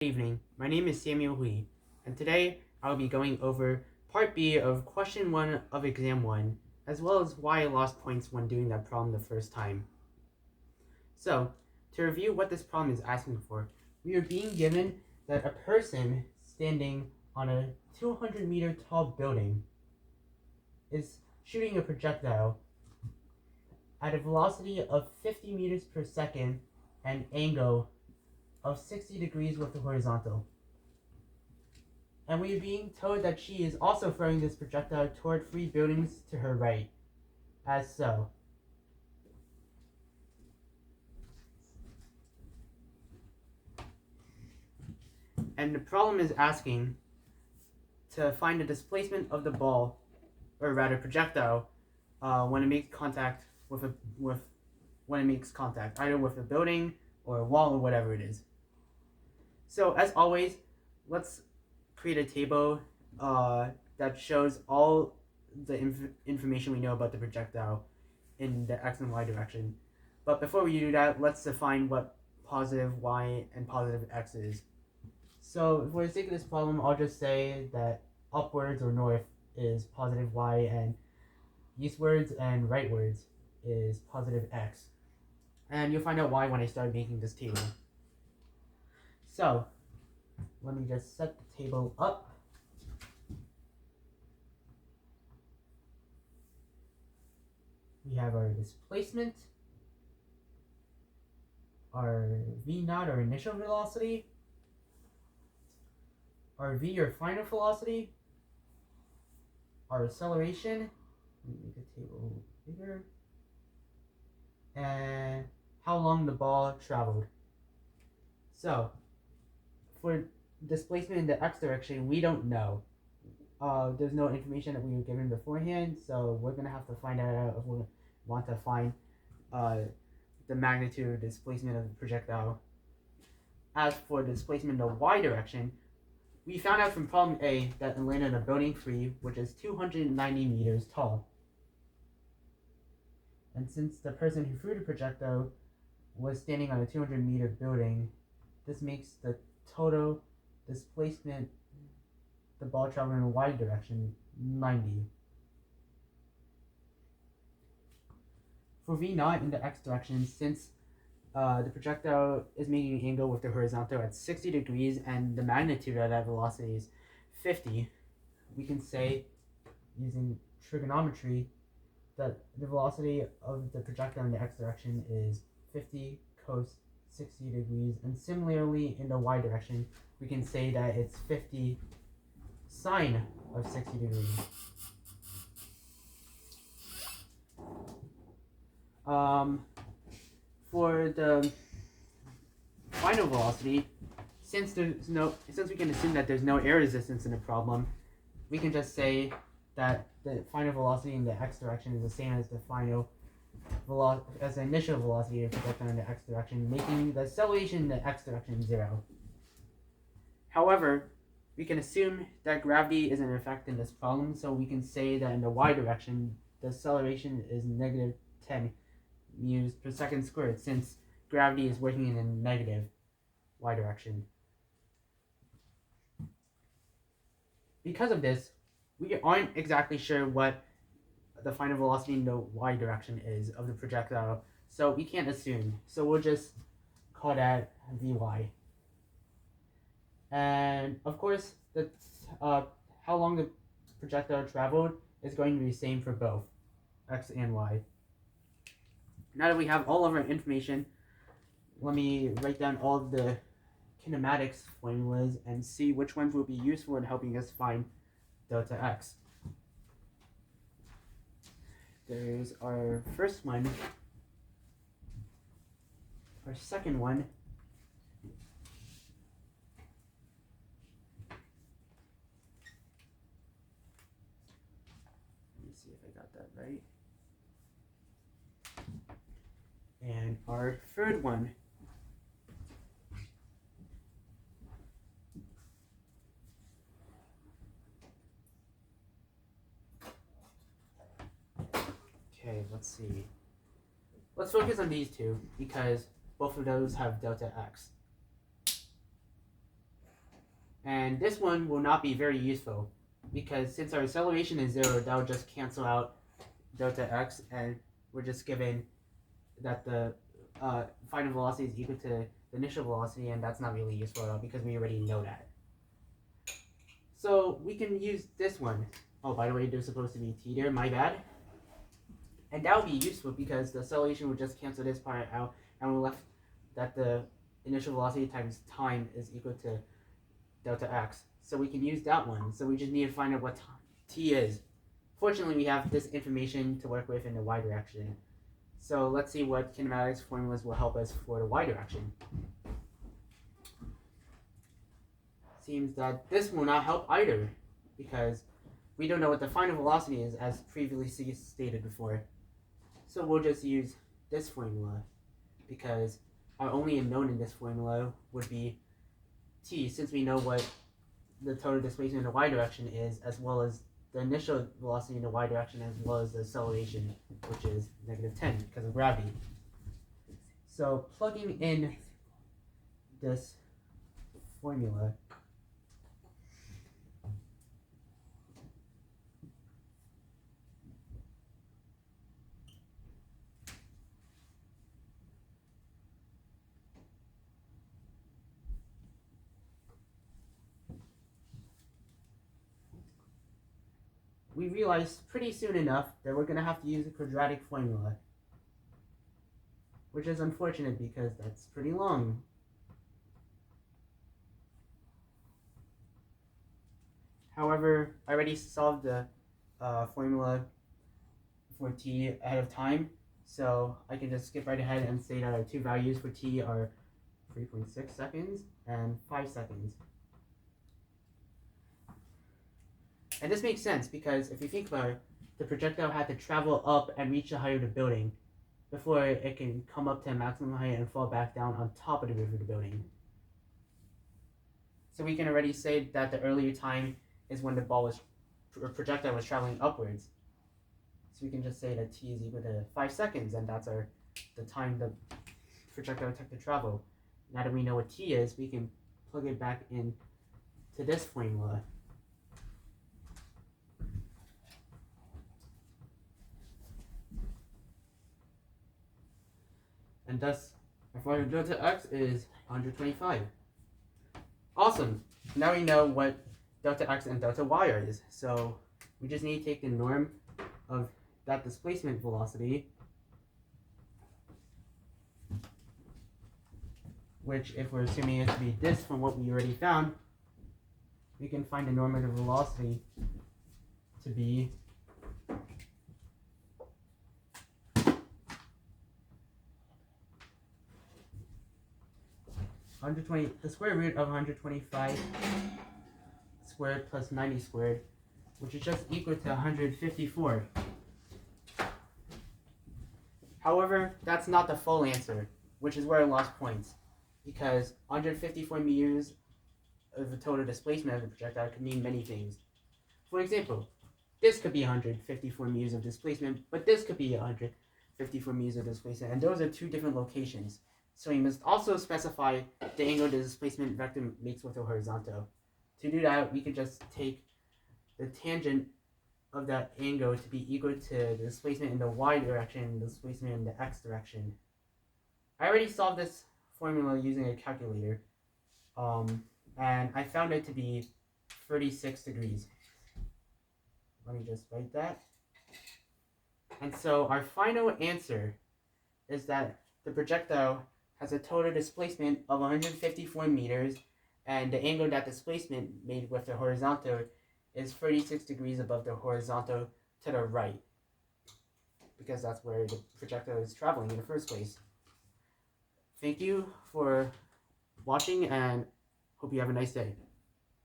Good evening, my name is Samuel Hui, and today I'll be going over part B of question 1 of exam 1, as well as why I lost points when doing that problem the first time. So, to review what this problem is asking for, we are being given that a person standing on a 200-meter tall building is shooting a projectile at a velocity of 50 meters per second and angle of 60 degrees with the horizontal. And we are being told that she is also throwing this projectile toward 3 buildings to her right, as so. And the problem is asking to find the displacement of the ball, or rather projectile, when it makes contact either with a building or a wall or whatever it is. So as always, let's create a table that shows all the information we know about the projectile in the x and y direction. But before we do that, let's define what positive y and positive x is. So for the sake of this problem, I'll just say that upwards or north is positive y and eastwards and rightwards is positive x. And you'll find out why when I start making this table. So let me just set the table up. We have our displacement, our v naught or initial velocity, our v or final velocity, our acceleration, let me make the table bigger, and how long the ball traveled. So for displacement in the x direction, we don't know. There's no information that we were given beforehand, so we're gonna have to find that out if we want to find the magnitude or displacement of the projectile. As for the displacement in the y direction, we found out from problem A that it landed on building 3, which is 290 meters tall. And since the person who threw the projectile was standing on a 200-meter building, this makes the total displacement, the ball traveling in the y direction, 90. For v naught in the x direction, since the projectile is making an angle with the horizontal at 60 degrees and the magnitude of that velocity is 50, we can say, using trigonometry, that the velocity of the projectile in the x direction is 50 cos 60 degrees, and similarly in the y direction, we can say that it's 50 sine of 60 degrees. For the final velocity, since we can assume that there's no air resistance in the problem, we can just say that the final velocity in the x direction is the same as the initial velocity of the projectile in the x direction, making the acceleration in the x direction 0. However, we can assume that gravity is an effect in this problem, so we can say that in the y direction, the acceleration is negative 10 meters per second squared, since gravity is working in a negative y direction. Because of this, we aren't exactly sure what the final velocity in the y direction is of the projectile, so we can't assume. So we'll just call that vy. And of course, how long the projectile traveled is going to be the same for both x and y. Now that we have all of our information, let me write down all of the kinematics formulas and see which ones will be useful in helping us find delta x. There's our first one, our second one, let me see if I got that right, and our third one. Okay, let's see. Let's focus on these two because both of those have delta x. And this one will not be very useful because since our acceleration is 0, that will just cancel out delta x, and we're just given that the final velocity is equal to the initial velocity, and that's not really useful at all because we already know that. So we can use this one. Oh, by the way, there's supposed to be t there, my bad. And that would be useful because the acceleration would just cancel this part out, and we're left that the initial velocity times time is equal to delta x. So we can use that one. So we just need to find out what t is. Fortunately, we have this information to work with in the y direction. So let's see what kinematics formulas will help us for the y direction. Seems that this will not help either because we don't know what the final velocity is as previously stated before. So we'll just use this formula because our only unknown in this formula would be t, since we know what the total displacement in the y direction is, as well as the initial velocity in the y direction, as well as the acceleration, which is -10 because of gravity. So plugging in this formula, we realize pretty soon enough that we're going to have to use a quadratic formula, which is unfortunate because that's pretty long. However, I already solved the formula for t ahead of time, so I can just skip right ahead and say that our two values for t are 3.6 seconds and 5 seconds. And this makes sense because if you think about it, the projectile had to travel up and reach the height of the building before it can come up to a maximum height and fall back down on top of the roof of the building. So we can already say that the earlier time is when the projectile was traveling upwards. So we can just say that t is equal to 5 seconds, and that's the time the projectile took to travel. Now that we know what t is, we can plug it back in to this formula. And thus, our final delta x is 125. Awesome. Now we know what delta x and delta y is. So we just need to take the norm of that displacement velocity, which, if we're assuming it to be this from what we already found, we can find the norm of the velocity to be 120, the square root of 125 squared plus 90 squared, which is just equal to 154. However, that's not the full answer, which is where I lost points, because 154 meters of the total displacement of the projectile could mean many things. For example, this could be 154 meters of displacement, but this could be 154 meters of displacement, and those are two different locations. So we must also specify the angle the displacement vector makes with the horizontal. To do that, we could just take the tangent of that angle to be equal to the displacement in the y direction and the displacement in the x direction. I already solved this formula using a calculator, and I found it to be 36 degrees. Let me just write that. And so our final answer is that the projectile has a total displacement of 154 meters, and the angle that displacement made with the horizontal is 36 degrees above the horizontal to the right, because that's where the projectile is traveling in the first place. Thank you for watching, and hope you have a nice day.